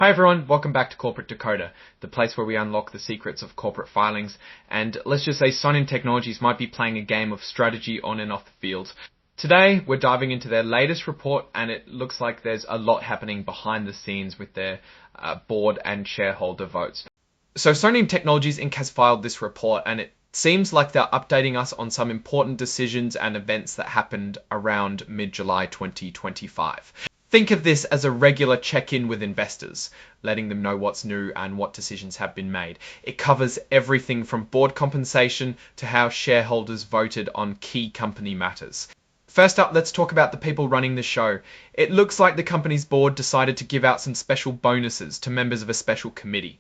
Hi everyone, welcome back to Corporate Decoder, the place where we unlock the secrets of corporate filings, and let's just say Sonim Technologies might be playing a game of strategy on and off the field. Today, we're diving into their latest report, and it looks like there's a lot happening behind the scenes with their board and shareholder votes. So Sonim Technologies Inc. has filed this report, and it seems like they're updating us on some important decisions and events that happened around mid-July 2025. Think of this as a regular check-in with investors, letting them know what's new and what decisions have been made. It covers everything from board compensation to how shareholders voted on key company matters. First up, let's talk about the people running the show. It looks like the company's board decided to give out some special bonuses to members of a special committee.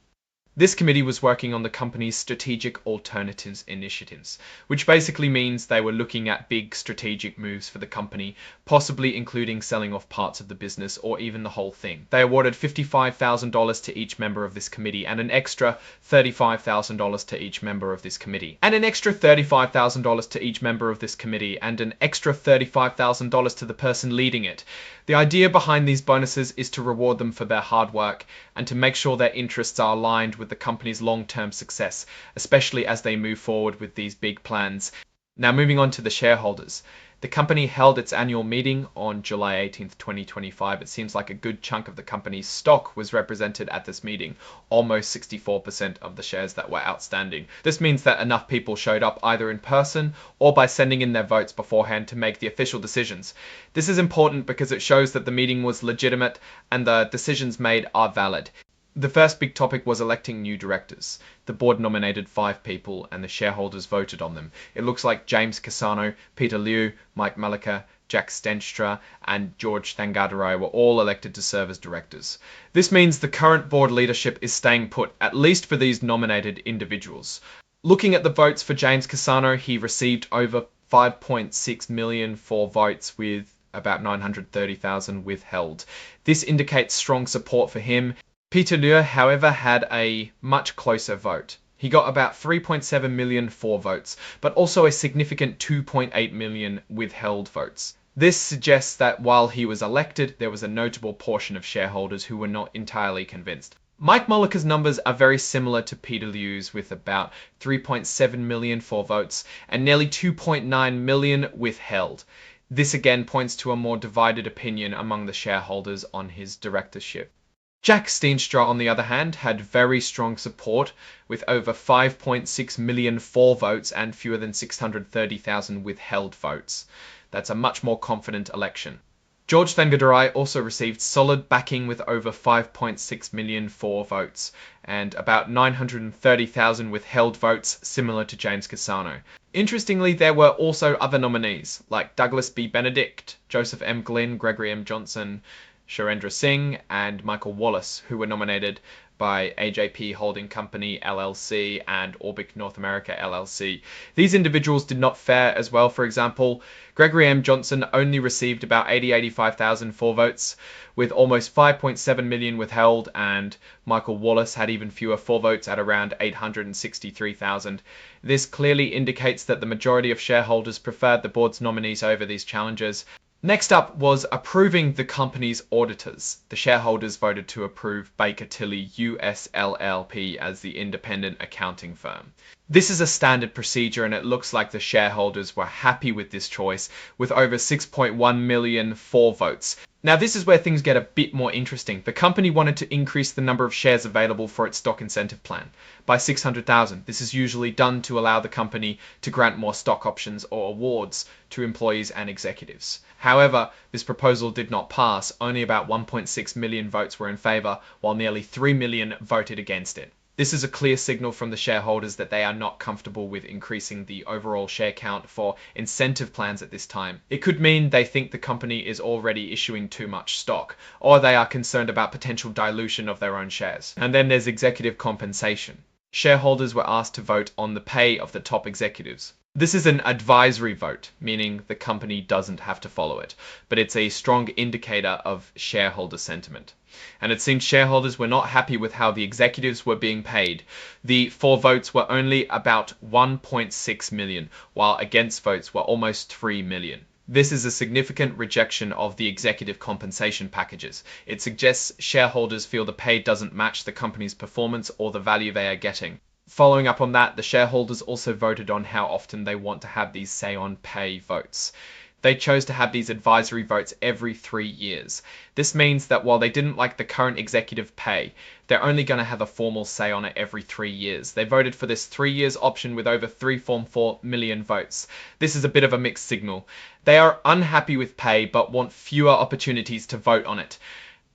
This committee was working on the company's strategic alternatives initiatives, which basically means they were looking at big strategic moves for the company, possibly including selling off parts of the business or even the whole thing. They awarded $55,000 to each member of this committee and an extra $35,000 to each member of this committee, and an extra $35,000 to each member of this committee, and an extra $35,000 to the person leading it. The idea behind these bonuses is to reward them for their hard work and to make sure their interests are aligned with the company's long-term success, especially as they move forward with these big plans. Now moving on to the shareholders. The company held its annual meeting on July 18th, 2025. It seems like a good chunk of the company's stock was represented at this meeting, almost 64% of the shares that were outstanding. This means that enough people showed up either in person or by sending in their votes beforehand to make the official decisions. This is important because it shows that the meeting was legitimate and the decisions made are valid. The first big topic was electing new directors. The board nominated 5 people and the shareholders voted on them. It looks like James Cassano, Peter Liu, Mike Malika, Jack Stenstra, and George Thangadarai were all elected to serve as directors. This means the current board leadership is staying put, at least for these nominated individuals. Looking at the votes for James Cassano, he received over 5.6 million for votes with about 930,000 withheld. This indicates strong support for him. Peter Liu, however, had a much closer vote. He got about 3.7 million for votes, but also a significant 2.8 million withheld votes. This suggests that while he was elected, there was a notable portion of shareholders who were not entirely convinced. Mike Malika's numbers are very similar to Peter Liu's, with about 3.7 million for votes and nearly 2.9 million withheld. This again points to a more divided opinion among the shareholders on his directorship. Jack Steenstra, on the other hand, had very strong support, with over 5.6 million for votes and fewer than 630,000 withheld votes. That's a much more confident election. George Thangadarai also received solid backing with over 5.6 million for votes and about 930,000 withheld votes, similar to James Cassano. Interestingly, there were also other nominees, like Douglas B. Benedict, Joseph M. Glynn, Gregory M. Johnson, Sharendra Singh, and Michael Wallace, who were nominated by AJP Holding Company LLC and Orbic North America LLC. These individuals did not fare as well. For example, Gregory M. Johnson only received about 85,000 for votes, with almost 5.7 million withheld, and Michael Wallace had even fewer for votes at around 863,000. This clearly indicates that the majority of shareholders preferred the board's nominees over these challengers. Next up was approving the company's auditors. The shareholders voted to approve Baker Tilly US LLP as the independent accounting firm. This is a standard procedure, and it looks like the shareholders were happy with this choice, with over 6.1 million for votes. Now this is where things get a bit more interesting. The company wanted to increase the number of shares available for its stock incentive plan by 600,000. This is usually done to allow the company to grant more stock options or awards to employees and executives. However, this proposal did not pass. Only about 1.6 million votes were in favour, while nearly 3 million voted against it. This is a clear signal from the shareholders that they are not comfortable with increasing the overall share count for incentive plans at this time. It could mean they think the company is already issuing too much stock, or they are concerned about potential dilution of their own shares. And then there's executive compensation. Shareholders were asked to vote on the pay of the top executives. This is an advisory vote, meaning the company doesn't have to follow it, but it's a strong indicator of shareholder sentiment. And it seems shareholders were not happy with how the executives were being paid. The for votes were only about 1.6 million, while against votes were almost 3 million. This is a significant rejection of the executive compensation packages. It suggests shareholders feel the pay doesn't match the company's performance or the value they are getting. Following up on that, the shareholders also voted on how often they want to have these say-on-pay votes. They chose to have these advisory votes every 3 years. This means that while they didn't like the current executive pay, they're only going to have a formal say on it every 3 years. They voted for this 3 years option with over 3.4 million votes. This is a bit of a mixed signal. They are unhappy with pay but want fewer opportunities to vote on it.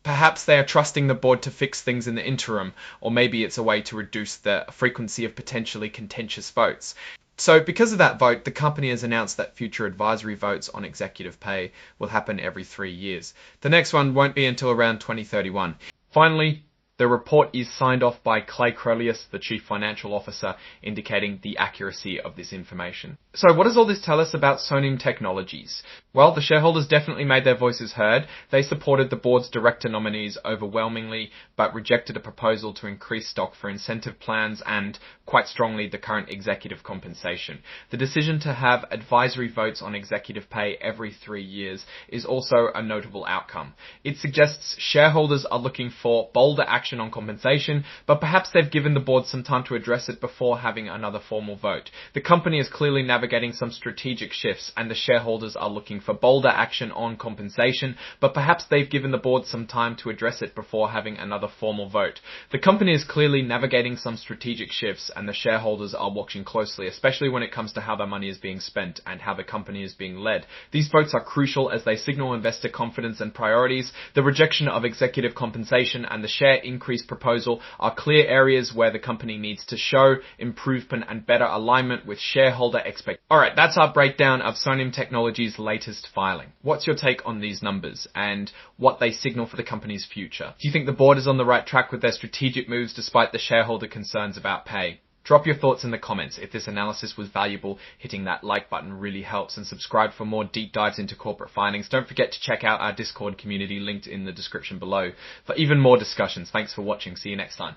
Perhaps they are trusting the board to fix things in the interim, or maybe it's a way to reduce the frequency of potentially contentious votes. So because of that vote, the company has announced that future advisory votes on executive pay will happen every 3 years. The next one won't be until around 2031. Finally, the report is signed off by Clay Crolius, the Chief Financial Officer, indicating the accuracy of this information. So what does all this tell us about Sonim Technologies? Well, the shareholders definitely made their voices heard. They supported the board's director nominees overwhelmingly, but rejected a proposal to increase stock for incentive plans and, quite strongly, the current executive compensation. The decision to have advisory votes on executive pay every 3 years is also a notable outcome. It suggests shareholders are looking for bolder action on compensation, but perhaps they've given the board some time to address it before having another formal vote. The company is clearly navigating some strategic shifts, and the shareholders are looking for bolder action on compensation, but perhaps they've given the board some time to address it before having another formal vote. The company is clearly navigating some strategic shifts, and the shareholders are watching closely, especially when it comes to how their money is being spent and how the company is being led. These votes are crucial as they signal investor confidence and priorities. The rejection of executive compensation and the share increase proposal are clear areas where the company needs to show improvement and better alignment with shareholder expectations. Alright, that's our breakdown of Sonim Technologies' latest filing. What's your take on these numbers and what they signal for the company's future? Do you think the board is on the right track with their strategic moves despite the shareholder concerns about pay? Drop your thoughts in the comments. If this analysis was valuable, hitting that like button really helps, and subscribe for more deep dives into corporate filings. Don't forget to check out our Discord community linked in the description below for even more discussions. Thanks for watching. See you next time.